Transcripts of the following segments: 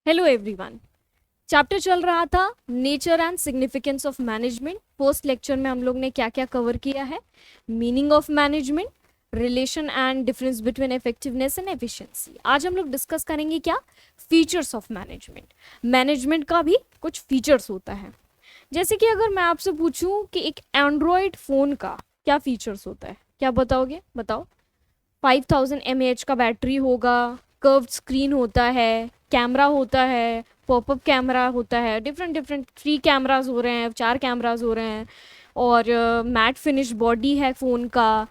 Hello everyone. Chapter चल रहा था nature and significance of management. First lecture में हम लोग ने क्या क्या कवर किया है? Meaning of management, relation and difference between effectiveness and efficiency. आज हम लोग डिस्कस करेंगे क्या? Features of management. मैनेजमेंट का भी कुछ फीचर्स होता है। जैसे कि अगर मैं आपसे पूछूं कि एक एंड्रॉयड फोन का क्या फीचर्स होता है, क्या बताओगे? बताओ। 5000 mAh का बैटरी होगा, कर्व्ड स्क्रीन होता है, कैमरा होता है, पॉपअप कैमरा होता है, डिफरेंट डिफरेंट 3 कैमराज हो रहे हैं, 4 कैमराज हो रहे हैं, और मैट फिनिश बॉडी है फ़ोन का।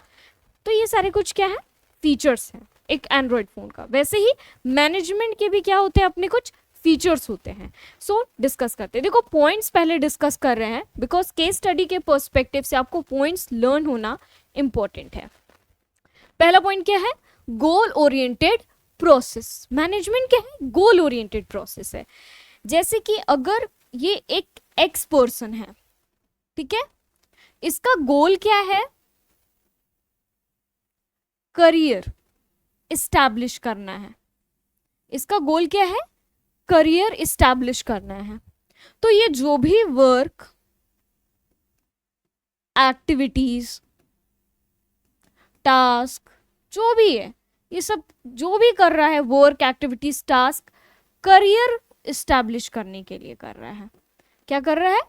तो ये सारे कुछ क्या है? फीचर्स हैं एक एंड्रॉयड फ़ोन का। वैसे ही मैनेजमेंट के भी क्या होते हैं? अपने कुछ फीचर्स होते हैं। सो डिस्कस करते हैं। देखो, पॉइंट्स पहले डिस्कस कर रहे हैं बिकॉज केस स्टडी के पर्सपेक्टिव से आपको पॉइंट्स लर्न होना इंपॉर्टेंट है। पहला पॉइंट क्या है? Goal oriented process. मैनेजमेंट क्या है? गोल ओरिएंटेड प्रोसेस है। जैसे कि अगर ये एक एक्स पर्सन है, ठीक है, इसका गोल क्या है? करियर इस्टेब्लिश करना है। इसका गोल क्या है? करियर इस्टेब्लिश करना है। तो ये जो भी वर्क, एक्टिविटीज, टास्क, जो भी है, ये सब जो भी कर रहा है, work, activities, task, career establish करने के लिए कर रहा है। क्या कर रहा है?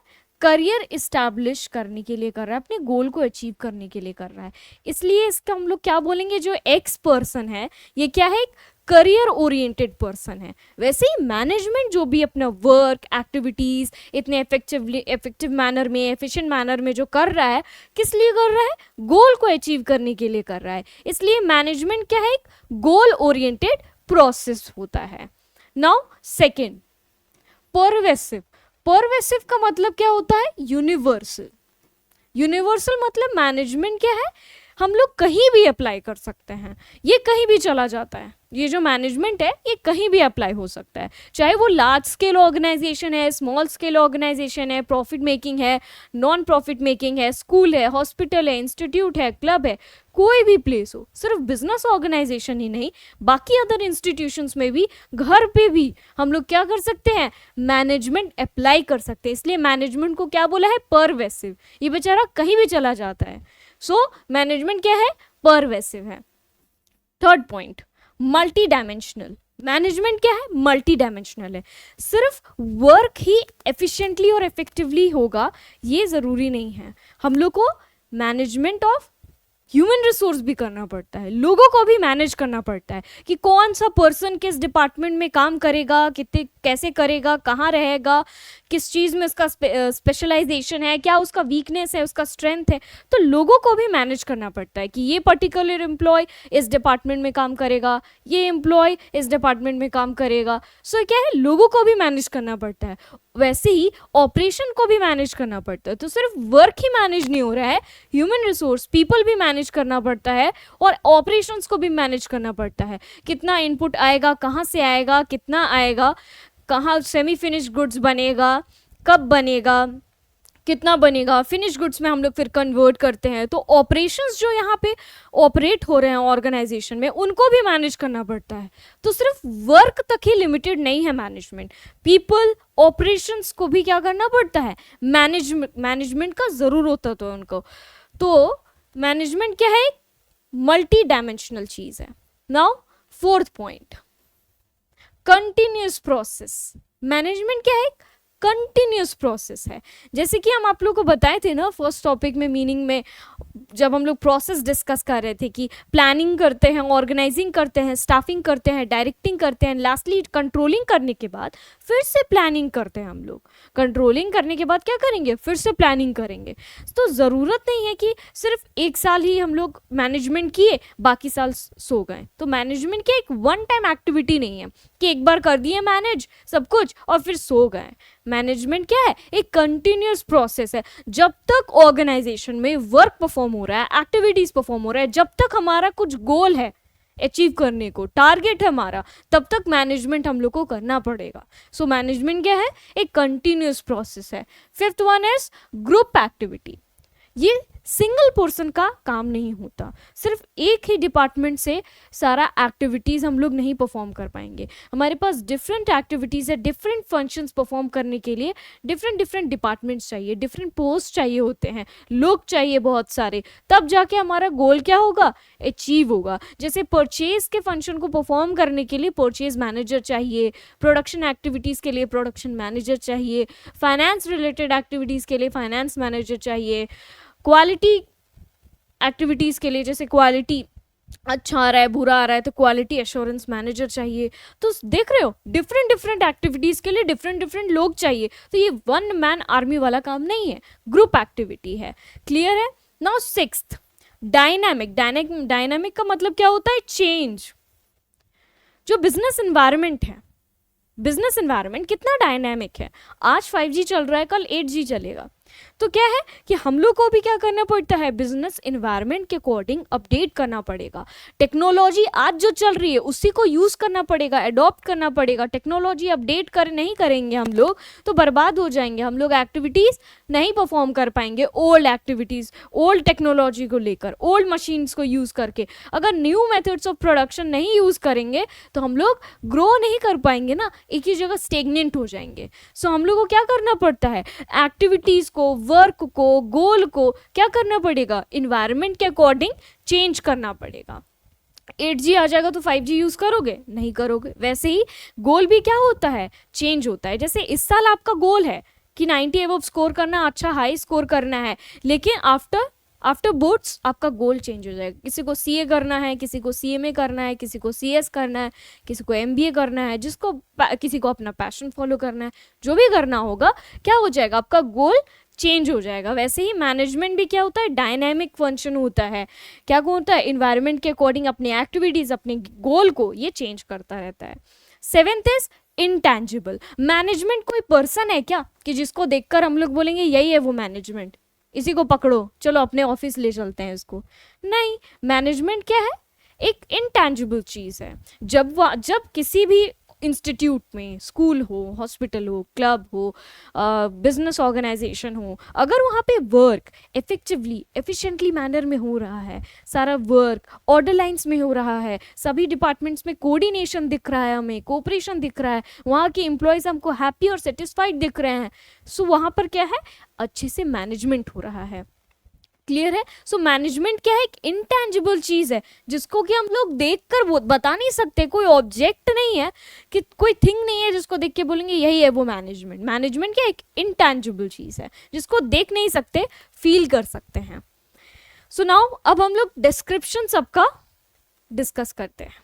करियर इस्टेब्लिश करने के लिए कर रहा है, अपने गोल को अचीव करने के लिए कर रहा है। इसलिए इसका हम लोग क्या बोलेंगे? जो एक्स पर्सन है, ये क्या है? एक करियर ओरिएंटेड पर्सन है। वैसे ही मैनेजमेंट जो भी अपना वर्क, एक्टिविटीज इतने इफेक्टिव मैनर में, एफिशिएंट मैनर में जो कर रहा है, किस लिए कर रहा है? गोल को अचीव करने के लिए कर रहा है। इसलिए मैनेजमेंट क्या है? एक गोल ओरिएंटेड प्रोसेस होता है। Now second, pervasive. परवेसिव का मतलब क्या होता है? यूनिवर्सल। यूनिवर्सल मतलब मैनेजमेंट क्या है? हम लोग कहीं भी अप्लाई कर सकते हैं, ये कहीं भी चला जाता है। ये जो मैनेजमेंट है, ये कहीं भी अप्लाई हो सकता है, चाहे वो लार्ज स्केल ऑर्गेनाइजेशन है, स्मॉल स्केल ऑर्गेनाइजेशन है, प्रॉफिट मेकिंग है, नॉन प्रॉफिट मेकिंग है, स्कूल है, हॉस्पिटल है, इंस्टीट्यूट है, क्लब है, कोई भी प्लेस हो। सिर्फ बिजनेस ऑर्गेनाइजेशन ही नहीं, बाकी अदर इंस्टीट्यूशंस में भी, घर पे भी हम लोग क्या कर सकते हैं? मैनेजमेंट अप्लाई कर सकते हैं। इसलिए मैनेजमेंट को क्या बोला है? परवेसिव। ये बेचारा कहीं भी चला जाता है। सो मैनेजमेंट क्या है? परवेसिव है। Third point, multi dimensional. Management क्या है? मल्टी डायमेंशनल है। सिर्फ वर्क ही एफिशिएंटली और इफेक्टिवली होगा ये जरूरी नहीं है। हम लोग को मैनेजमेंट ऑफ ह्यूमन रिसोर्स भी करना पड़ता है, लोगों को भी मैनेज करना पड़ता है कि कौन सा पर्सन किस डिपार्टमेंट में काम करेगा, कितने कैसे करेगा, कहाँ रहेगा, किस चीज़ में उसका स्पेशलाइजेशन है, क्या उसका वीकनेस है, उसका स्ट्रेंथ है। तो लोगों को भी मैनेज करना पड़ता है कि ये पर्टिकुलर एम्प्लॉय इस डिपार्टमेंट में काम करेगा, ये एम्प्लॉय इस डिपार्टमेंट में काम करेगा। सो क्या है? लोगों को भी मैनेज करना पड़ता है। वैसे ही ऑपरेशन को भी मैनेज करना पड़ता है। तो सिर्फ वर्क ही मैनेज नहीं हो रहा है, ह्यूमन रिसोर्स, पीपल भी मैनेज करना पड़ता है, और ऑपरेशंस को भी मैनेज करना पड़ता है। कितना इनपुट आएगा, कहाँ से आएगा, कितना आएगा, कहाँ सेमी फिनिश गुड्स बनेगा, कब बनेगा, कितना बनेगा, फिनिश गुड्स में हम लोग फिर कन्वर्ट करते हैं। तो ऑपरेशंस जो यहाँ पे ऑपरेट हो रहे हैं ऑर्गेनाइजेशन में, उनको भी मैनेज करना पड़ता है। तो सिर्फ वर्क तक ही लिमिटेड नहीं है मैनेजमेंट, पीपल, ऑपरेशंस को भी क्या करना पड़ता है? मैनेजमेंट का ज़रूर होता है उनको। तो मैनेजमेंट क्या है? मल्टी डायमेंशनल चीज़ है। Now fourth point, continuous process. Management क्या है? कंटिन्यूस प्रोसेस है। जैसे कि हम आप लोग को बताए थे ना फर्स्ट टॉपिक में, मीनिंग में, जब हम लोग प्रोसेस डिस्कस कर रहे थे कि प्लानिंग करते हैं, ऑर्गेनाइजिंग करते हैं, स्टाफिंग करते हैं, डायरेक्टिंग करते हैं, लास्टली कंट्रोलिंग करने के बाद फिर से प्लानिंग करते हैं हम लोग। कंट्रोलिंग करने के बाद क्या करेंगे? फिर से प्लानिंग करेंगे। तो ज़रूरत नहीं है कि सिर्फ एक साल ही हम लोग मैनेजमेंट किए, बाकी साल सो गए। तो मैनेजमेंट क्या एक वन टाइम एक्टिविटी नहीं है कि एक बार कर दिए मैनेज सब कुछ और फिर सो गए। मैनेजमेंट क्या है? एक कंटिन्यूस प्रोसेस है। जब तक ऑर्गेनाइजेशन में वर्क परफॉर्म हो रहा है, एक्टिविटीज परफॉर्म हो रहा है, जब तक हमारा कुछ गोल है अचीव करने को, टारगेट है हमारा, तब तक मैनेजमेंट हम लोग को करना पड़ेगा। सो मैनेजमेंट क्या है? एक कंटिन्यूस प्रोसेस है। Fifth one is group activity. ये सिंगल पर्सन का काम नहीं होता, सिर्फ एक ही डिपार्टमेंट से सारा एक्टिविटीज़ हम लोग नहीं परफॉर्म कर पाएंगे। हमारे पास डिफरेंट एक्टिविटीज़ है, डिफरेंट फंक्शंस परफॉर्म करने के लिए डिफरेंट डिफरेंट डिपार्टमेंट्स चाहिए, डिफरेंट पोस्ट चाहिए होते हैं, लोग चाहिए बहुत सारे, तब जाके हमारा गोल क्या होगा, अचीव होगा। जैसे परचेज के फंक्शन को परफॉर्म करने के लिए परचेज मैनेजर चाहिए, प्रोडक्शन एक्टिविटीज़ के लिए प्रोडक्शन मैनेजर चाहिए, फाइनेंस रिलेटेड एक्टिविटीज़ के लिए फाइनेंस मैनेजर चाहिए, क्वालिटी एक्टिविटीज़ के लिए जैसे क्वालिटी अच्छा आ रहा है बुरा आ रहा है तो क्वालिटी एश्योरेंस मैनेजर चाहिए। तो देख रहे हो डिफरेंट डिफरेंट एक्टिविटीज़ के लिए डिफरेंट डिफरेंट लोग चाहिए। तो ये वन मैन आर्मी वाला काम नहीं है, ग्रुप एक्टिविटी है। क्लियर है? Now sixth, dynamic. डायनामिक का मतलब क्या होता है, चेंज। जो बिजनेस एनवायरनमेंट है, बिजनेस एनवायरनमेंट कितना डायनामिक है। आज 5G चल रहा है, कल 8G चलेगा। तो क्या है कि हम लोग को भी क्या करना पड़ता है, बिजनेस एनवायरनमेंट के अकॉर्डिंग अपडेट करना पड़ेगा। टेक्नोलॉजी आज जो चल रही है उसी को यूज करना पड़ेगा, अडॉप्ट करना पड़ेगा। टेक्नोलॉजी अपडेट नहीं करेंगे हम लोग तो बर्बाद हो जाएंगे, हम लोग एक्टिविटीज नहीं परफॉर्म कर पाएंगे। ओल्ड एक्टिविटीज, ओल्ड टेक्नोलॉजी को लेकर, ओल्ड मशीन्स को यूज करके अगर न्यू मेथड्स ऑफ प्रोडक्शन नहीं यूज करेंगे तो हम लोग ग्रो नहीं कर पाएंगे ना, एक ही जगह स्टेगनेंट हो जाएंगे। सो हम लोग को क्या करना पड़ता है, एक्टिविटीज को, वर्क को, गोल को क्या करना पड़ेगा, इन्वायरमेंट के अकॉर्डिंग चेंज करना पड़ेगा। 8G आ जाएगा तो 5G यूज करोगे, नहीं करोगे। वैसे ही गोल भी क्या होता है, चेंज होता है। जैसे इस साल आपका गोल है कि 90 एबव स्कोर करना, अच्छा हाई स्कोर करना है, लेकिन आफ्टर बोर्ड्स आपका गोल चेंज हो जाएगा। किसी को CA करना है, किसी को CMA करना है, किसी को CS करना है, किसी को MBA करना है, किसी को अपना पैशन फॉलो करना है। जो भी करना होगा क्या हो जाएगा, आपका गोल चेंज हो जाएगा। वैसे ही मैनेजमेंट भी क्या होता है, डायनामिक फंक्शन होता है। क्या होता है, इन्वायरमेंट के अकॉर्डिंग अपनी एक्टिविटीज, अपने गोल को ये चेंज करता रहता है। 7th is intangible. मैनेजमेंट कोई पर्सन है क्या कि जिसको देखकर हम लोग बोलेंगे यही है वो मैनेजमेंट, इसी को पकड़ो चलो अपने ऑफिस ले चलते हैं इसको? नहीं, मैनेजमेंट क्या है, एक इंटैंजिबल चीज है। जब किसी भी इंस्टीट्यूट में, स्कूल हो, हॉस्पिटल हो, क्लब हो, बिजनेस ऑर्गेनाइजेशन हो, अगर वहाँ पे वर्क इफेक्टिवली, एफिशिएंटली मैनर में हो रहा है, सारा वर्क ऑर्डर लाइंस में हो रहा है, सभी डिपार्टमेंट्स में कोऑर्डिनेशन दिख रहा है, हमें कोऑपरेशन दिख रहा है, वहाँ के एम्प्लॉयज हमको हैप्पी और सेटिस्फाइड दिख रहे हैं, सो वहाँ पर क्या है, अच्छे से मैनेजमेंट हो रहा है। क्लियर है? सो मैनेजमेंट क्या है, एक इंटैंजिबल चीज है जिसको कि हम लोग देखकर बता नहीं सकते, कोई ऑब्जेक्ट नहीं है, कि कोई थिंग नहीं है जिसको देख के बोलेंगे यही है वो मैनेजमेंट। मैनेजमेंट क्या, एक इंटैंजिबल चीज है जिसको देख नहीं सकते, फील कर सकते हैं। सो नाउ अब हम लोग डिस्क्रिप्शन सबका डिस्कस करते हैं।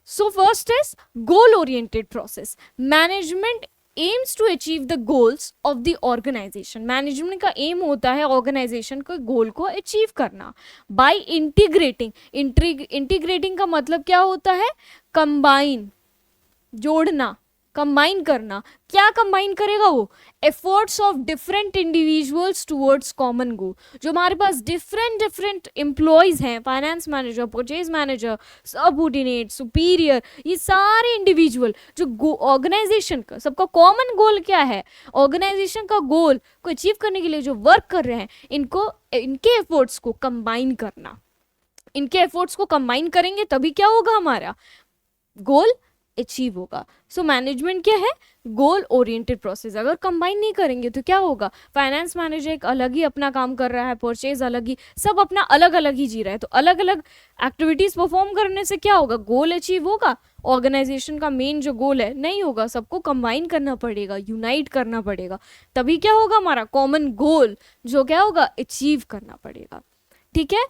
So first is goal oriented process. Management aims to achieve the goals of the organization। Management का एम होता है ऑर्गेनाइजेशन के गोल को अचीव करना बाय इंटीग्रेटिंग का मतलब क्या होता है, कंबाइन, जोड़ना, कंबाइन करना। क्या कंबाइन करेगा वो, efforts of different individuals towards common goal. जो हमारे पास डिफरेंट एम्प्लॉयज हैं, finance manager, purchase manager, subordinate, superior, ये सारे इंडिविजुअल जो ऑर्गेनाइजेशन का सबका कॉमन गोल क्या है, ऑर्गेनाइजेशन का गोल को अचीव करने के लिए जो वर्क कर रहे हैं, इनके एफर्ट्स को कंबाइन करना। इनके एफर्ट्स को कंबाइन करेंगे तभी क्या होगा, हमारा गोल अचीव होगा। सो मैनेजमेंट क्या है, गोल ओरिएंटेड प्रोसेस। अगर कंबाइन नहीं करेंगे तो क्या होगा, फाइनेंस मैनेजर एक अलग ही अपना काम कर रहा है, परचेज अलग ही, सब अपना अलग अलग ही जी रहा है, तो अलग अलग एक्टिविटीज परफॉर्म करने से क्या होगा, गोल अचीव होगा, ऑर्गेनाइजेशन का मेन जो गोल है नहीं होगा। सबको कंबाइन करना पड़ेगा, यूनाइट करना पड़ेगा, तभी क्या होगा, हमारा कॉमन गोल जो क्या होगा, अचीव करना पड़ेगा। ठीक है?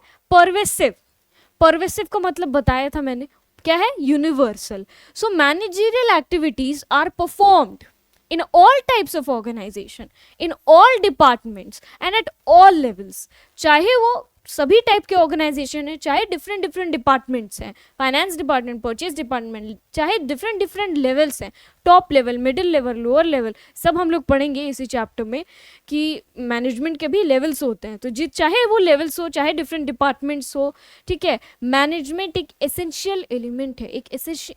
परवेसिव का मतलब बताया था मैंने, क्या है, universal. So managerial activities are performed in all types of organization, in all departments and at all levels। चाहे वो सभी टाइप के ऑर्गेनाइजेशन है, चाहे डिफरेंट डिपार्टमेंट्स हैं, फाइनेंस डिपार्टमेंट, परचेज डिपार्टमेंट, चाहे डिफरेंट लेवल्स हैं, top level, middle level, lower level, सब हम लोग पढ़ेंगे इसी चैप्टर में कि मैनेजमेंट के भी लेवल्स होते हैं। तो चाहे वो लेवल्स हो, चाहे डिफरेंट डिपार्टमेंट्स हो, ठीक है, मैनेजमेंट एक एसेंशियल एलिमेंट है, एक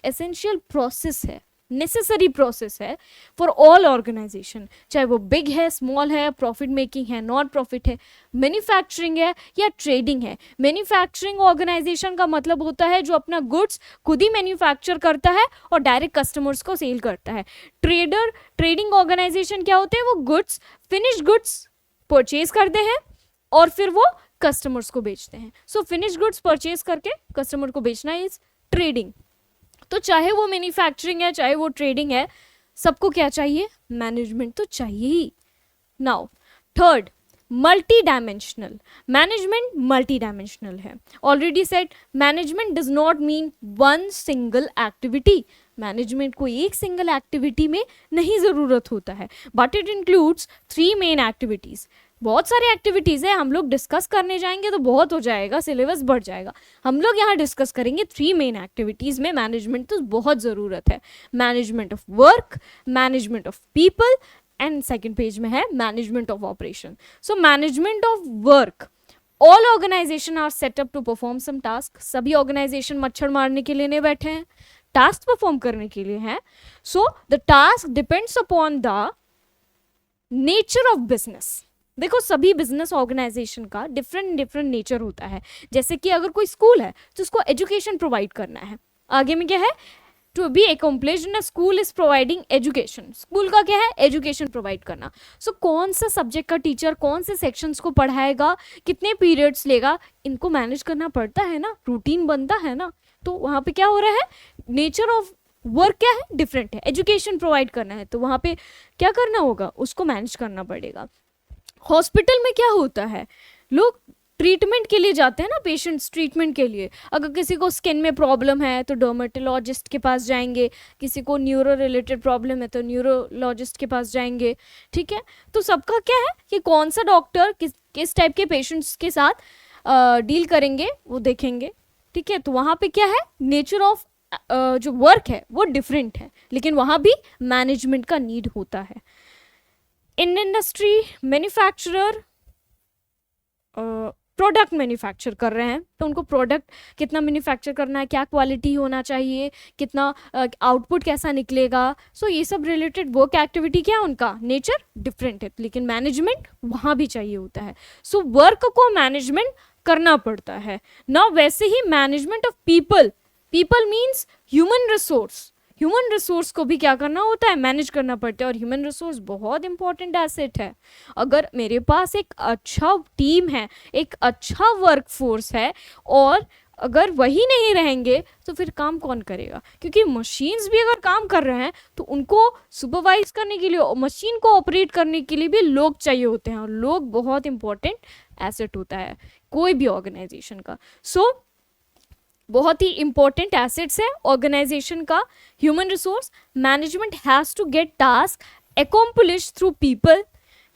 एसेंशियल प्रोसेस है नेसेसरी प्रोसेस है फॉर ऑल ऑर्गेनाइजेशन, चाहे वो बिग है, स्मॉल है, प्रॉफिट मेकिंग है, नॉन प्रॉफिट है, मैन्युफैक्चरिंग है या ट्रेडिंग है। मैन्युफैक्चरिंग ऑर्गेनाइजेशन का मतलब होता है जो अपना गुड्स खुद ही मैन्युफैक्चर करता है और डायरेक्ट कस्टमर्स को सेल करता है। ट्रेडिंग ऑर्गेनाइजेशन क्या होते हैं, वो गुड्स, फिनिश गुड्स परचेज करते हैं और फिर वो कस्टमर्स को बेचते हैं। सो फिनिश गुड्स परचेज करके कस्टमर को बेचना इज ट्रेडिंग। तो चाहे वो मैन्युफैक्चरिंग है चाहे वो ट्रेडिंग है, सबको क्या चाहिए, मैनेजमेंट तो चाहिए ही। Now third, multi dimensional. Management multi dimensional है। Already said management does not mean one single activity. Management को एक सिंगल एक्टिविटी में नहीं ज़रूरत होता है, but it includes 3 main activities. बहुत सारी एक्टिविटीज़ है, हम लोग डिस्कस करने जाएंगे तो बहुत हो जाएगा, सिलेबस बढ़ जाएगा। हम लोग यहाँ डिस्कस करेंगे 3 मेन एक्टिविटीज़ में मैनेजमेंट तो बहुत ज़रूरत है। Management of work, management of people and second page में है management of operation. So management of work, all organization are setup to perform some task. सभी ऑर्गेनाइजेशन मच्छर मारने के लिए नहीं बैठे हैं, टास्क परफॉर्म करने के लिए हैं। So the task depends upon the nature of business. देखो सभी बिजनेस ऑर्गेनाइजेशन का डिफरेंट नेचर होता है। जैसे कि अगर कोई स्कूल है तो उसको एजुकेशन प्रोवाइड करना है। आगे में क्या है, to be accomplished in a school is providing education. School का क्या है, एजुकेशन प्रोवाइड करना। सो कौन सा सब्जेक्ट का टीचर कौन से सेक्शंस को पढ़ाएगा, कितने पीरियड्स लेगा, इनको मैनेज करना पड़ता है ना, रूटीन बनता है ना। तो वहाँ पे क्या हो रहा है, नेचर ऑफ वर्क क्या है, डिफरेंट है। एजुकेशन प्रोवाइड करना है तो वहाँ पे क्या करना होगा, उसको मैनेज करना पड़ेगा। हॉस्पिटल में क्या होता है, लोग ट्रीटमेंट के लिए जाते हैं ना, पेशेंट्स ट्रीटमेंट के लिए। अगर किसी को स्किन में प्रॉब्लम है तो डर्मेटोलॉजिस्ट के पास जाएंगे, किसी को न्यूरो रिलेटेड प्रॉब्लम है तो न्यूरोलॉजिस्ट के पास जाएंगे। ठीक है, तो सबका क्या है कि कौन सा डॉक्टर किस टाइप के पेशेंट्स के साथ डील करेंगे वो देखेंगे। ठीक है, तो वहाँ पे क्या है, नेचर ऑफ जो वर्क है वो डिफरेंट है, लेकिन वहाँ भी मैनेजमेंट का नीड होता है। In industry manufacturer product manufacture कर रहे हैं तो उनको प्रोडक्ट कितना मैन्युफैक्चर करना है, क्या क्वालिटी होना चाहिए, कितना आउटपुट कैसा निकलेगा। सो ये सब रिलेटेड वर्क एक्टिविटी क्या है, उनका नेचर डिफरेंट है, लेकिन मैनेजमेंट वहाँ भी चाहिए होता है। सो वर्क को मैनेजमेंट करना पड़ता है ना। वैसे ही management of people, people means human resource. Human resource को भी क्या करना होता है, मैनेज करना पड़ता है। और ह्यूमन रिसोर्स बहुत इंपॉर्टेंट एसेट है। अगर मेरे पास एक अच्छा टीम है, एक अच्छा वर्क फोर्स है, और अगर वही नहीं रहेंगे तो फिर काम कौन करेगा, क्योंकि मशीन्स भी अगर काम कर रहे हैं तो उनको सुपरवाइज करने के लिए, मशीन को ऑपरेट करने के लिए भी लोग चाहिए होते हैं, और लोग बहुत इंपॉर्टेंट एसेट होता है कोई भी ऑर्गेनाइजेशन का। सो बहुत ही इंपॉर्टेंट एसेट्स है ऑर्गेनाइजेशन का human resource. Management has to get task accomplish through people.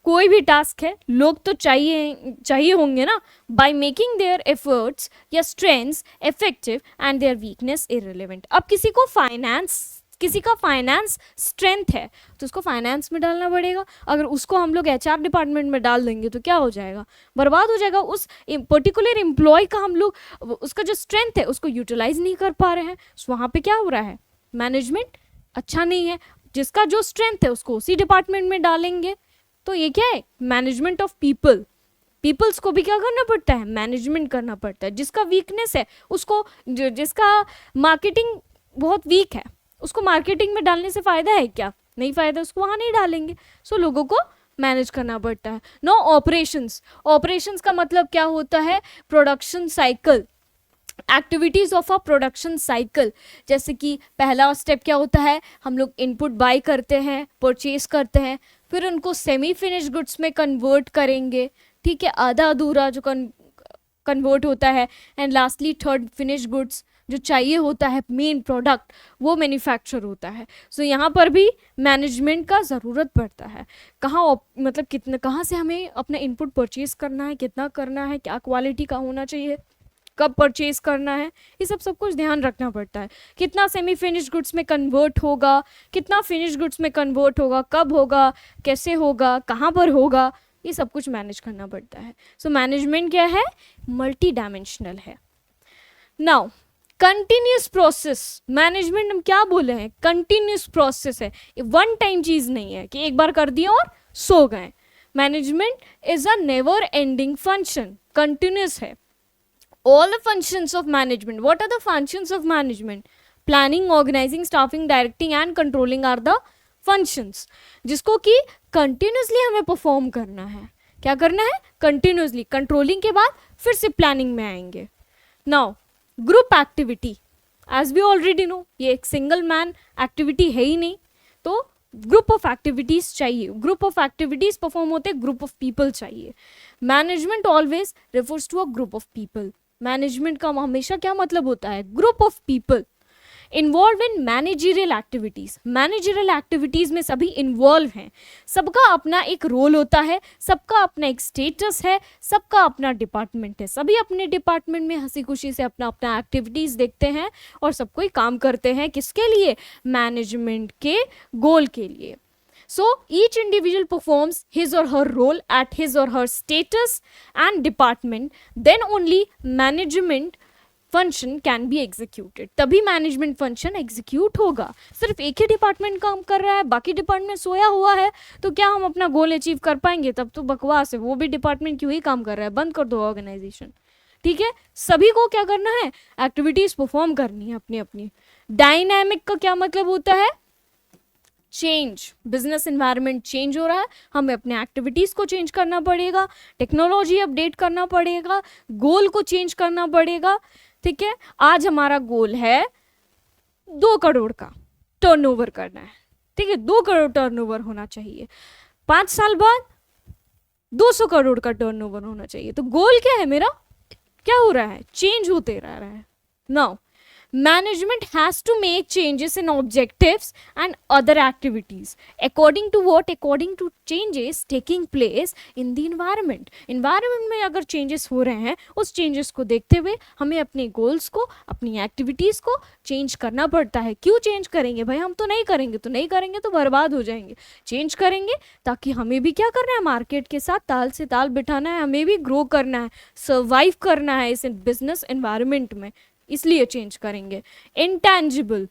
कोई भी टास्क है, लोग तो चाहिए होंगे ना, बाय मेकिंग देयर एफर्ट्स या strengths effective and their weakness irrelevant. अब किसी का फाइनेंस स्ट्रेंथ है तो उसको फाइनेंस में डालना पड़ेगा। अगर उसको हम लोग एचआर डिपार्टमेंट में डाल देंगे तो क्या हो जाएगा, बर्बाद हो जाएगा। उस पर्टिकुलर एम्प्लॉय का हम लोग उसका जो स्ट्रेंथ है उसको यूटिलाइज नहीं कर पा रहे हैं। वहाँ पे क्या हो रहा है, मैनेजमेंट अच्छा नहीं है। जिसका जो स्ट्रेंथ है उसको उसी डिपार्टमेंट में डालेंगे तो ये क्या है, मैनेजमेंट ऑफ पीपल। पीपल्स को भी क्या करना पड़ता है, मैनेजमेंट करना पड़ता है। जिसका वीकनेस है उसको, जिसका मार्केटिंग बहुत वीक है उसको मार्केटिंग में डालने से फ़ायदा है क्या, नहीं फ़ायदा, उसको वहाँ नहीं डालेंगे। सो लोगों को मैनेज करना पड़ता है। नो ऑपरेशंस का मतलब क्या होता है, production cycle, activities of a production cycle. जैसे कि पहला स्टेप क्या होता है, हम लोग इनपुट बाय करते हैं, परचेज करते हैं, फिर उनको सेमी फिनिश गुड्स में कन्वर्ट करेंगे। ठीक है, आधा अधूरा जो कन्वर्ट होता है, and lastly third finish goods जो चाहिए होता है मेन प्रोडक्ट, वो मैन्युफैक्चर होता है। सो यहाँ पर भी मैनेजमेंट का ज़रूरत पड़ता है। मतलब कहाँ से हमें अपना इनपुट परचेज करना है, कितना करना है, क्या क्वालिटी का होना चाहिए, कब परचेज करना है, ये सब कुछ ध्यान रखना पड़ता है। कितना सेमी फिनिश गुड्स में कन्वर्ट होगा, कितना फिनिश गुड्स में कन्वर्ट होगा, कब होगा, कैसे होगा, कहाँ पर होगा, ये सब कुछ मैनेज करना पड़ता है। सो मैनेजमेंट क्या है, मल्टी डायमेंशनल है। नाउ कंटिन्यूस प्रोसेस, मैनेजमेंट हम क्या बोले हैं, कंटिन्यूस प्रोसेस है, वन टाइम चीज नहीं है कि एक बार कर दिया और सो गए। Management is a never ending function, continuous है। All the functions of management, what are the functions of management? Planning, organizing, staffing, directing and controlling are the functions, जिसको कि continuously हमें perform करना है। क्या करना है? continuously। controlling के बाद फिर से planning में आएंगे। now group activity, as we already know, ये एक single man activity है ही नहीं, तो ग्रुप ऑफ एक्टिविटीज चाहिए, ग्रुप ऑफ एक्टिविटीज परफॉर्म होते ग्रुप ऑफ पीपल चाहिए। Management always refers to a group of people, management का हमेशा क्या मतलब होता है, group of people involve in managerial activities. Managerial activities में सभी इन्वॉल्व हैं, सबका अपना एक रोल होता है, सबका अपना एक स्टेटस है, सबका अपना डिपार्टमेंट है, सभी अपने डिपार्टमेंट में हंसी खुशी से अपना अपना एक्टिविटीज देखते हैं और सब कोई काम करते हैं, किसके लिए, मैनेजमेंट के गोल के लिए। So each individual performs his or her role at his or her status and department, then only management function can be executed। तभी मैनेजमेंट फंक्शन एग्जीक्यूट होगा। सिर्फ एक ही डिपार्टमेंट काम कर रहा है, बाकी डिपार्टमेंट सोया हुआ है, तो क्या हम अपना गोल अचीव कर पाएंगे? तब तो बकवास है, वो भी डिपार्टमेंट क्यों ही काम कर रहा है, बंद कर दो ऑर्गेनाइजेशन। ठीक है, सभी को क्या करना है, एक्टिविटीज परफॉर्म करनी है अपनी अपनी। डायनामिक का क्या मतलब होता है, चेंज, बिजनेस एनवायरनमेंट चेंज हो रहा है, हमें अपने एक्टिविटीज को चेंज करना पड़ेगा, टेक्नोलॉजी अपडेट करना पड़ेगा, गोल को चेंज करना पड़ेगा। ठीक है, आज हमारा गोल है 2 करोड़ का टर्नओवर करना है। ठीक है, 2 करोड़ टर्नओवर होना चाहिए, 5 साल बाद 200 करोड़ का टर्नओवर होना चाहिए। तो गोल क्या है मेरा, क्या हो रहा है, चेंज होते रह रहा है। Now management has to make changes in objectives and other activities according to what, according to changes taking place in the environment। environment में अगर changes हो रहे हैं, उस changes को देखते हुए हमें अपने goals को, अपनी activities को change करना पड़ता है। क्यों change करेंगे भाई, हम तो नहीं करेंगे तो बर्बाद हो जाएंगे। change करेंगे ताकि हमें भी क्या करना है, मार्केट के साथ ताल से ताल बिठाना है, हमें भी ग्रो करना है, सर्वाइव करना है इस बिजनेस एनवायरनमेंट में, इसलिए चेंज करेंगे। इंटैंजिबल,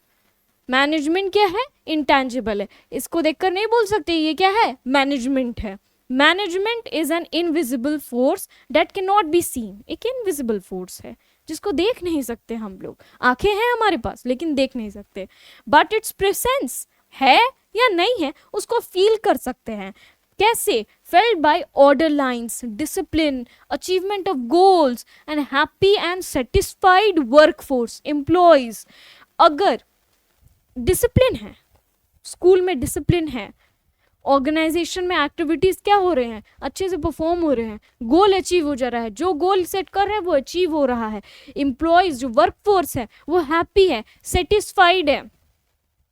मैनेजमेंट क्या है, इंटैंजिबल है, इसको देखकर नहीं बोल सकते ये क्या है, मैनेजमेंट है। Management is an invisible force that can not be seen, एक इनविजिबल फोर्स है जिसको देख नहीं सकते हम लोग, आंखें हैं हमारे पास लेकिन देख नहीं सकते, बट इट्स प्रेजेंस है या नहीं है उसको फील कर सकते हैं। कैसे, felt by order lines, discipline, achievement of goals and happy and satisfied workforce employees। अगर डिसिप्लिन है, स्कूल में डिसिप्लिन है, ऑर्गेनाइजेशन में एक्टिविटीज क्या हो रहे हैं, अच्छे से परफॉर्म हो रहे हैं, गोल अचीव हो जा रहा है, जो गोल सेट कर रहे हैं वो अचीव हो रहा है, एम्प्लॉयज जो वर्कफोर्स है वो हैप्पी है, सेटिस्फाइड है,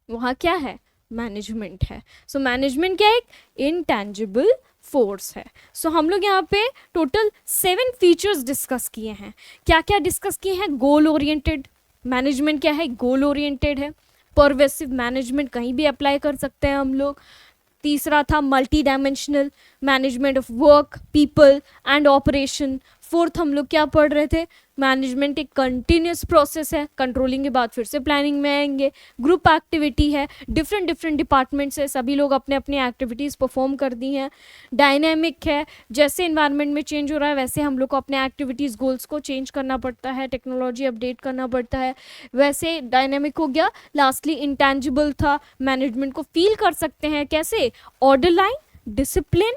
वहाँ क्या है, मैनेजमेंट है। सो मैनेजमेंट क्या है, एक इंटैंजिबल फोर्स है। सो हम लोग यहाँ पे टोटल 7 फीचर्स डिस्कस किए हैं। क्या क्या डिस्कस किए हैं, गोल ओरिएंटेड मैनेजमेंट क्या है, गोल ओरिएंटेड है। परवेसिव मैनेजमेंट कहीं भी अप्लाई कर सकते हैं हम लोग। तीसरा था multi dimensional management of work, people and operation. Fourth हम लोग क्या पढ़ रहे थे, मैनेजमेंट एक कंटिन्यूस प्रोसेस है, कंट्रोलिंग के बाद फिर से प्लानिंग में आएंगे। ग्रुप एक्टिविटी है, डिफरेंट डिपार्टमेंट्स है, सभी लोग अपने अपने एक्टिविटीज़ परफॉर्म कर दी हैं। डायनेमिक है, जैसे इन्वायरमेंट में चेंज हो रहा है वैसे हम लोग को अपने एक्टिविटीज़ गोल्स को चेंज करना पड़ता है, टेक्नोलॉजी अपडेट करना पड़ता है, वैसे डायनेमिक हो गया। लास्टली इंटेंजिबल था, मैनेजमेंट को फील कर सकते हैं कैसे, order line, discipline,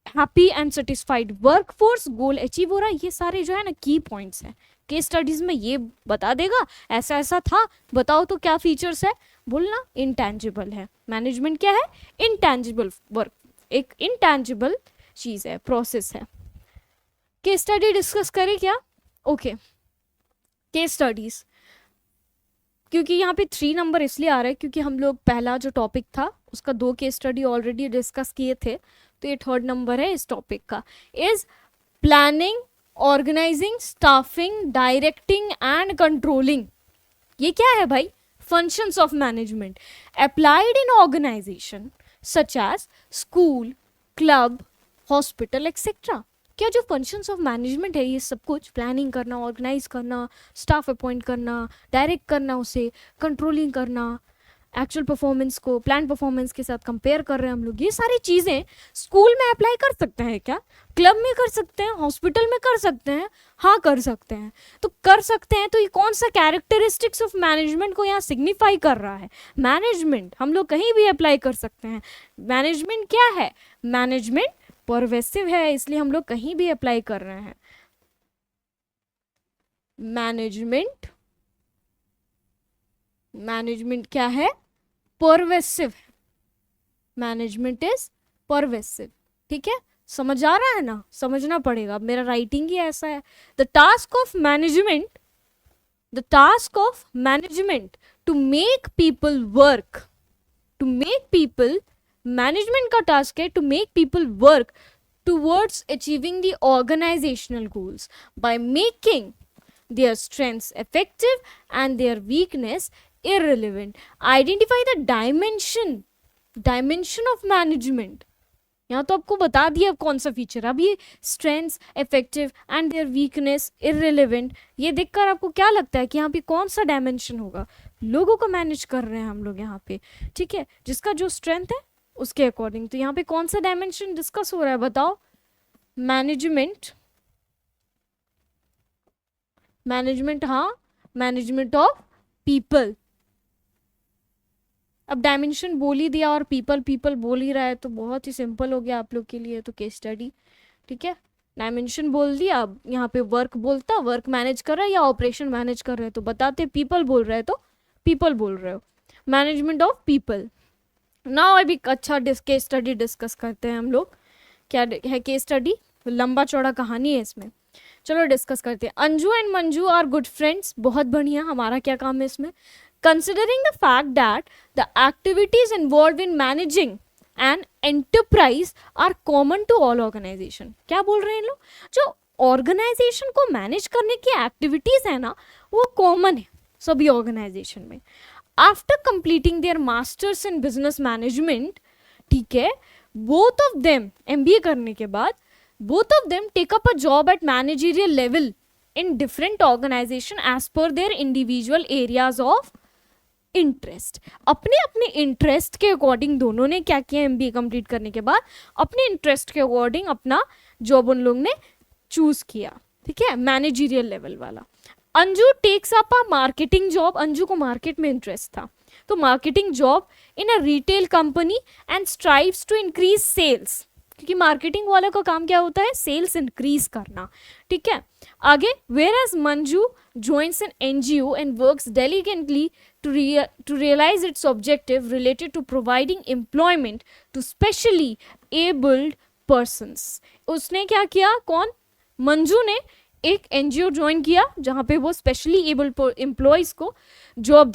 happy and satisfied workforce, goal achieve हो रहा है। ये सारे जो है ना की पॉइंट्स हैं, केस स्टडीज में ये बता देगा ऐसा ऐसा था, बताओ तो क्या फीचर्स है, बोलना इंटैंजिबल है। मैनेजमेंट क्या है, इंटैंजिबल वर्क, एक इंटैंजिबल चीज है, प्रोसेस है। केस स्टडी डिस्कस करें क्या, ओके केस स्टडीज, क्योंकि यहाँ पे 3 नंबर इसलिए आ रहा है क्योंकि हम लोग पहला जो टॉपिक था उसका 2 केस स्टडी ऑलरेडी डिस्कस किए थे, तो ये 3rd नंबर है इस टॉपिक का। Is planning, organising, staffing, directing and controlling. ये क्या है भाई, functions of management applied in organisation such as school, club, hospital etcetera. क्या जो फंक्शंस ऑफ मैनेजमेंट है, ये सब कुछ प्लानिंग करना, ऑर्गेनाइज करना, स्टाफ अपॉइंट करना, डायरेक्ट करना, उसे कंट्रोलिंग करना, एक्चुअल परफॉर्मेंस को प्लान परफॉर्मेंस के साथ कंपेयर कर रहे हैं हम लोग, ये सारी चीज़ें स्कूल में अप्लाई कर सकते हैं क्या? क्लब में कर सकते हैं, हॉस्पिटल में कर सकते हैं, हाँ कर सकते हैं। तो कर सकते हैं, तो ये कौन सा कैरेक्टरिस्टिक्स ऑफ मैनेजमेंट को यहाँ सिग्निफाई कर रहा है? मैनेजमेंट हम लोग कहीं भी अप्लाई कर सकते हैं। मैनेजमेंट क्या है? मैनेजमेंट परवेसिव है, इसलिए हम लोग कहीं भी अप्लाई कर रहे हैं। मैनेजमेंट क्या है? परवेसिव। Management is pervasive. ठीक है, समझ आ रहा है ना? समझना पड़ेगा, मेरा राइटिंग ही ऐसा है। The task of management to make people work, management का टास्क है to make people work towards achieving the organisational goals by making their strengths effective and their weakness irrelevant. Identify the dimension of management. यहाँ तो आपको बता दिया कौन सा feature. अब ये strengths, effective and their weakness, irrelevant, ये देखकर आपको क्या लगता है कि यहाँ पे कौन सा डायमेंशन होगा? लोगों को मैनेज कर रहे हैं हम लोग यहाँ पे, ठीक है, जिसका जो स्ट्रेंथ है उसके अकॉर्डिंग। तो यहाँ पे कौन सा डायमेंशन डिस्कस हो रहा है बताओ? मैनेजमेंट, हाँ, मैनेजमेंट ऑफ पीपल। अब डायमेंशन बोल ही दिया और पीपल बोल ही रहा है, तो बहुत ही सिंपल हो गया आप लोग के लिए तो केस स्टडी। ठीक है, डायमेंशन बोल दिया, अब यहाँ पे वर्क बोलता, वर्क मैनेज कर रहा है या ऑपरेशन मैनेज कर रहे हैं, तो बताते पीपल बोल रहे हैं तो पीपल बोल रहे हो, मैनेजमेंट ऑफ पीपल। नाउ अभी अच्छा केस स्टडी डिस्कस करते हैं हम लोग। क्या है केस स्टडी? लंबा चौड़ा कहानी है इसमें, चलो डिस्कस करते हैं। Anju and Manju are good friends. बहुत बढ़िया, हमारा क्या काम है इसमें? Considering the fact that the activities involve in managing and enterprise are common to all organisation. क्या बोल रहे हैं लोग? जो ऑर्गेनाइजेशन को मैनेज करने की एक्टिविटीज है ना, वो कॉमन है सभी ऑर्गेनाइजेशन में। After completing there masters in business management, ठीक है, बोथ ऑफ देम, MBA करने के बाद both of them take up a job at managerial level in different organization as per their individual areas of interest. अपने अपने interest के according दोनों ने क्या किया? MBA कंप्लीट करने के बाद अपने इंटरेस्ट के अकॉर्डिंग अपना जॉब उन लोग ने चूज किया। ठीक है, मैनेजरियल लेवल वाला। Anju takes up a marketing job. Anju को मार्केट में इंटरेस्ट था, तो marketing job in a retail company and strives to increase sales, क्योंकि मार्केटिंग वाले का काम क्या होता है? सेल्स इंक्रीज करना। ठीक है, आगे, whereas Manju joins an NGO and works diligently to realize its objective related to providing employment to specially abled persons. उसने क्या किया? कौन? मंजू ने एक NGO ज्वाइन किया जहाँ पे वो स्पेशली एबल्ड एम्प्लॉयज को जॉब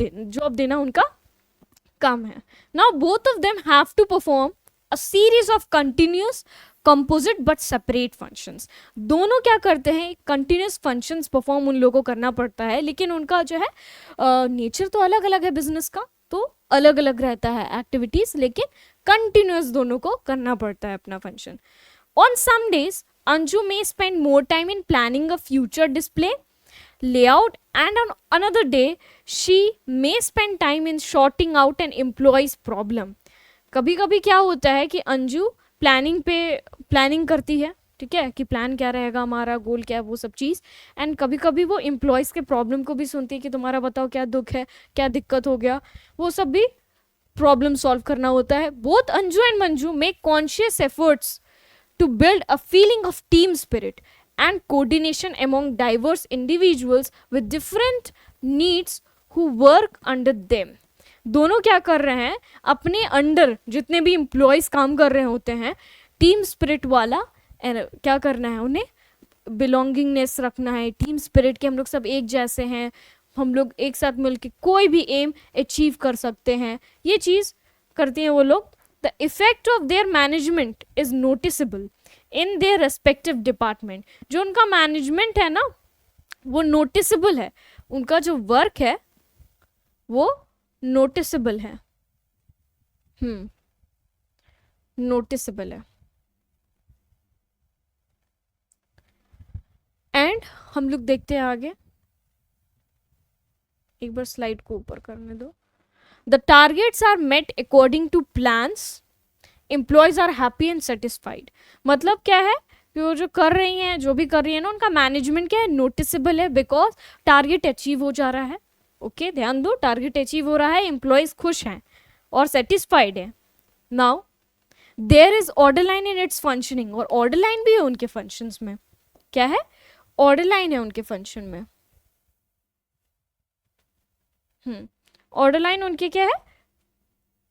देना उनका काम है। Now both of them have to perform a series of continuous composite but separate functions. दोनों क्या करते हैं? continuous functions perform उन लोगों को करना पड़ता है, लेकिन उनका जो है नेचर तो अलग अलग है बिजनेस का, तो अलग अलग रहता है एक्टिविटीज, लेकिन कंटिन्यूस दोनों को करना पड़ता है अपना function. On some days, Anju may spend more time in planning a future display layout, and on another day she may spend time in sorting out an employee's problem. कभी कभी क्या होता है कि अंजू प्लानिंग करती है, ठीक है, कि प्लान क्या रहेगा, हमारा गोल क्या है, वो सब चीज़, एंड कभी कभी वो एम्प्लॉयज़ के प्रॉब्लम को भी सुनती है कि तुम्हारा बताओ क्या दुख है, क्या दिक्कत हो गया, वो सब भी प्रॉब्लम सॉल्व करना होता है। Both Anju and Manju make conscious efforts to build a feeling of team spirit and coordination among diverse individuals with different needs who work under them. दोनों क्या कर रहे हैं? अपने अंडर जितने भी एम्प्लॉयज काम कर रहे होते हैं, टीम स्पिरिट वाला क्या करना है? उन्हें बिलोंगिंगनेस रखना है, टीम स्पिरिट के हम लोग सब एक जैसे हैं, हम लोग एक साथ मिलकर कोई भी एम अचीव कर सकते हैं, ये चीज़ करते हैं वो लोग। The effect of their management is noticeable in their respective department. जो उनका मैनेजमेंट है ना, वो नोटिसेबल है, उनका जो वर्क है वो नोटिसेबल है, नोटिसेबल है। हम लोग देखते हैं आगे, एक बार स्लाइड को ऊपर करने दो। The targets are met according to plans, employees are happy and satisfied. मतलब क्या है कि वो जो कर रही हैं, जो भी कर रही है ना, उनका मैनेजमेंट क्या है, नोटिसेबल है, बिकॉज टारगेट अचीव हो जा रहा है। ओके, ध्यान दो, टारगेट अचीव हो रहा है, एम्प्लॉयज खुश हैं और सेटिस्फाइड है। Now there is order line in its functioning, और ऑर्डर लाइन भी है उनके फंक्शंस में। क्या है, ऑर्डर लाइन है उनके फंक्शन में। ऑर्डर लाइन उनके क्या है,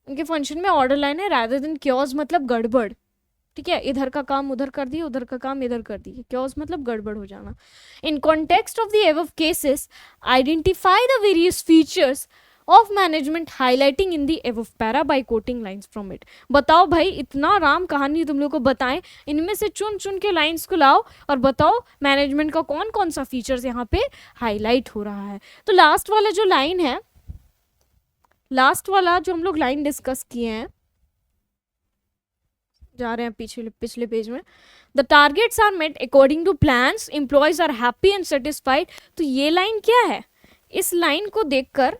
उनके फंक्शन में ऑर्डर लाइन है, रादर देन क्योज मतलब गड़बड़। ठीक है, इधर का काम उधर कर दिए, उधर का काम इधर कर दिए, क्योज मतलब गड़बड़ हो जाना। In context of the above cases identify the various features of management highlighting in the above para by quoting lines from it. बताओ भाई, इतना राम कहानी तुम लोग को बताएं, इनमें से चुन चुन के लाइंस को लाओ और बताओ मैनेजमेंट का कौन कौन सा फीचर्स यहाँ पे हाईलाइट हो रहा है। तो लास्ट वाला जो लाइन है, लास्ट वाला जो हम लोग लाइन डिस्कस किए हैं, जा रहे हैं पिछले पेज में, the targets are met according to plans, employees are happy and satisfied. तो ये लाइन क्या है, इस लाइन को देखकर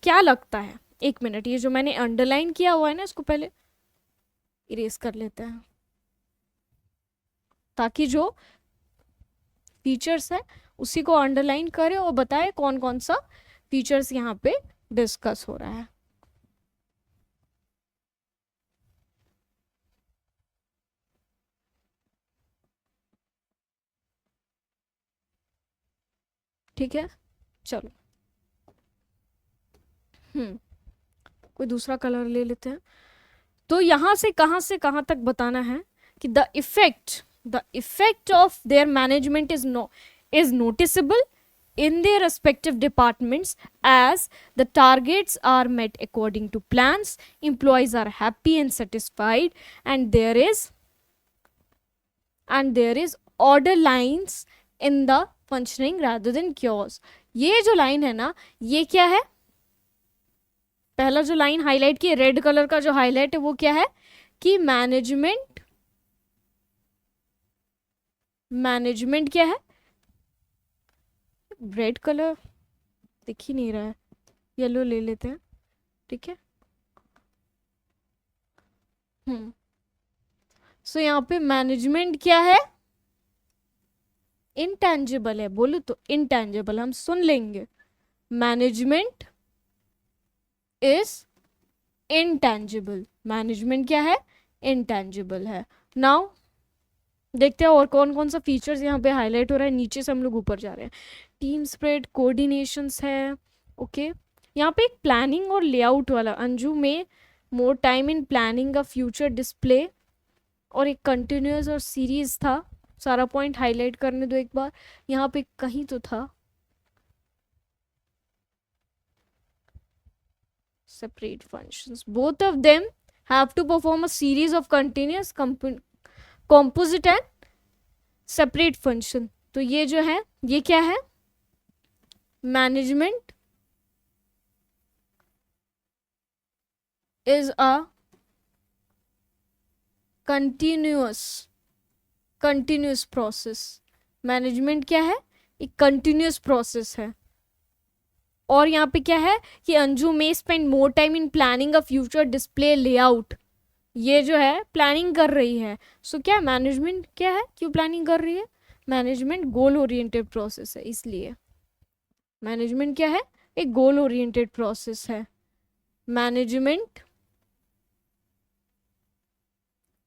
क्या लगता है, एक मिनट, ये जो मैंने अंडरलाइन किया हुआ है ना, इसको पहले इरेज कर लेते हैं, ताकि जो फीचर्स है उसी को अंडरलाइन करें और बताए कौन कौन सा फीचर्स यहाँ पे डिस्कस हो रहा है। ठीक है, चलो कोई दूसरा कलर ले लेते हैं। तो यहां से कहां तक बताना है कि the effect of their management is noticeable in their respective departments as the targets are met according to plans, employees are happy and satisfied, and there is order lines in the functioning rather than chaos. ये जो line है ना, ये क्या है, पहला जो line highlight की रेड कलर का जो हाईलाइट है वो क्या है कि मैनेजमेंट क्या है, रेड कलर दिख ही नहीं रहा है, येलो ले लेते हैं। ठीक है, सो यहाँ पे मैनेजमेंट क्या है, इंटेंजिबल है। बोलो तो इंटेंजिबल, हम सुन लेंगे, मैनेजमेंट इज इंटेंजिबल। मैनेजमेंट क्या है, इंटेंजिबल है। नाउ देखते हैं और कौन कौन सा फीचर्स यहाँ पे हाईलाइट हो रहा है। नीचे से हम लोग ऊपर जा रहे हैं। टीम स्प्रेड, कोऑर्डिनेशंस है। ओके, यहाँ पे एक प्लानिंग और लेआउट वाला, अंजू में more time in planning a future display, और एक कंटिन्यूअस और सीरीज था। सारा पॉइंट हाईलाइट करने दो एक बार, यहाँ पे कहीं तो था separate functions, both of them have to perform a series of continuous composite and separate function. तो ये जो है, ये क्या है, management is a continuous process. Management क्या है, एक कंटिन्यूस प्रोसेस है। और यहाँ पे क्या है कि अंजू में spend more time in planning a future display layout, ये जो है प्लानिंग कर रही है। सो क्या मैनेजमेंट क्या है, क्यों प्लानिंग कर रही है, मैनेजमेंट गोल ओरिएंटेड प्रोसेस है, इसलिए मैनेजमेंट क्या है, एक गोल ओरिएंटेड प्रोसेस है। Management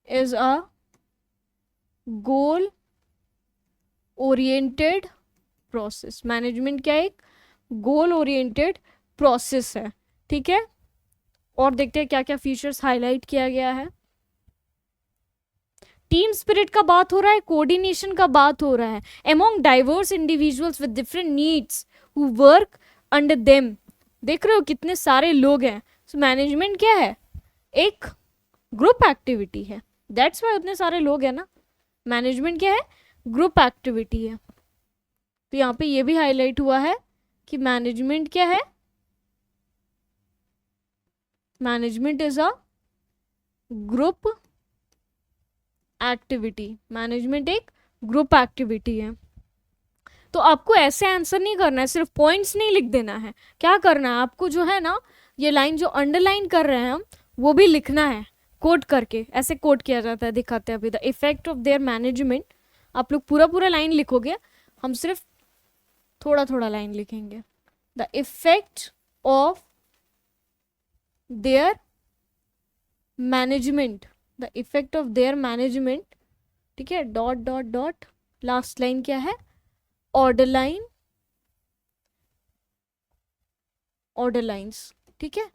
is a goal oriented process. Management क्या है, एक गोल ओरिएंटेड प्रोसेस है। ठीक है, और देखते हैं क्या क्या फीचर्स हाईलाइट किया गया है। टीम स्पिरिट का बात हो रहा है, कोऑर्डिनेशन का बात हो रहा है, among diverse individuals with different needs who work under them. देख रहे हो कितने सारे लोग हैं। सो मैनेजमेंट क्या है, एक ग्रुप एक्टिविटी है, दैट्स वाई उतने सारे लोग हैं ना। मैनेजमेंट क्या है, ग्रुप एक्टिविटी है। तो यहाँ पे ये भी हाईलाइट हुआ है कि मैनेजमेंट क्या है, management is a group activity. Management एक ग्रुप एक्टिविटी है। तो आपको ऐसे आंसर नहीं करना है, सिर्फ पॉइंट्स नहीं लिख देना है, क्या करना है आपको जो है ना, ये लाइन जो अंडरलाइन कर रहे हैं हम वो भी लिखना है कोट करके। ऐसे कोट किया जाता है, दिखाते हैं अभी। The effect of their management, आप लोग पूरा पूरा लाइन लिखोगे, हम सिर्फ थोड़ा थोड़ा लाइन लिखेंगे। The effect of their management, the effect of their management, ठीक है, dot dot dot, last line क्या है, ऑर्डर लाइन, ऑर्डर लाइंस, ठीक है।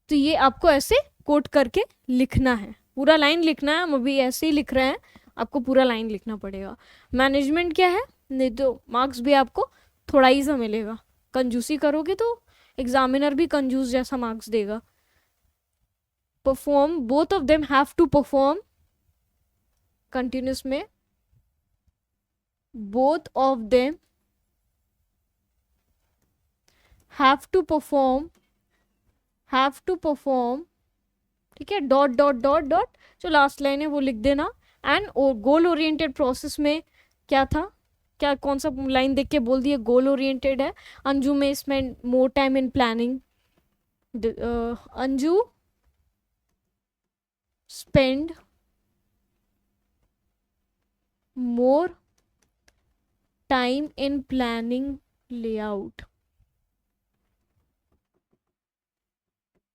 तो ये आपको ऐसे कोट करके लिखना है, पूरा लाइन लिखना है। हम अभी ऐसे ही लिख रहे हैं, आपको पूरा लाइन लिखना पड़ेगा। मैनेजमेंट क्या है, नहीं तो मार्क्स भी आपको थोड़ा ही सा मिलेगा, कंजूसी करोगे तो एग्जामिनर भी कंजूस जैसा मार्क्स देगा। Perform, both of them have to perform, continuous में both of them have to perform, ठीक है, डॉट डॉट डॉट डॉट, जो लास्ट लाइन है वो लिख देना। एंड गोल ओरिएंटेड प्रोसेस में क्या था, क्या कौन सा लाइन देख के बोल दिया गोल ओरिएंटेड है। अंजू में spend more time in planning, Anju spend more time in planning layout,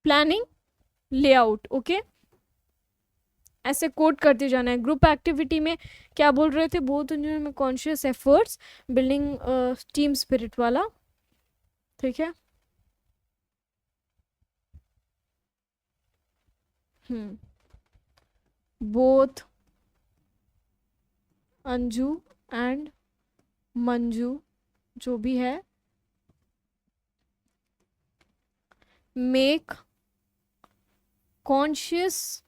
planning layout, okay. ऐसे कोड करते जाना है। ग्रुप एक्टिविटी में क्या बोल रहे थे, बोथ में conscious efforts building team spirit वाला, ठीक है। बोथ अंजू एंड मंजू, जो भी है, make conscious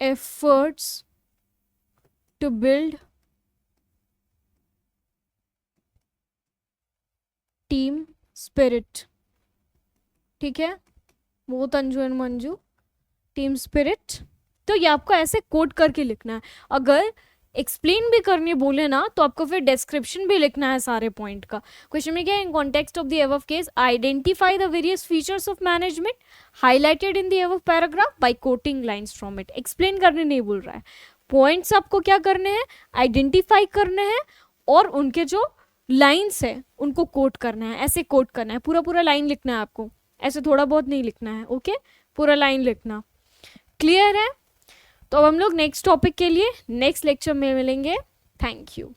efforts to build team spirit, ठीक है, वो Anju and Manju, team spirit. तो ये आपको ऐसे कोड करके लिखना है। अगर एक्सप्लेन भी करने बोले ना तो आपको फिर डिस्क्रिप्शन भी लिखना है सारे पॉइंट का। क्वेश्चन में क्या है, in context of the above case identify the various features of management highlighted in the above paragraph by quoting lines from it. Explain करने नहीं बोल रहा है, पॉइंट्स आपको क्या करने हैं, आइडेंटिफाई करने हैं और उनके जो लाइन्स है उनको कोट करना है। ऐसे कोट करना है, पूरा पूरा लाइन लिखना है आपको, ऐसे थोड़ा बहुत नहीं लिखना है, ओके, पूरा लाइन लिखना। क्लियर है? तो अब हम लोग नेक्स्ट टॉपिक के लिए नेक्स्ट लेक्चर में मिलेंगे। Thank you.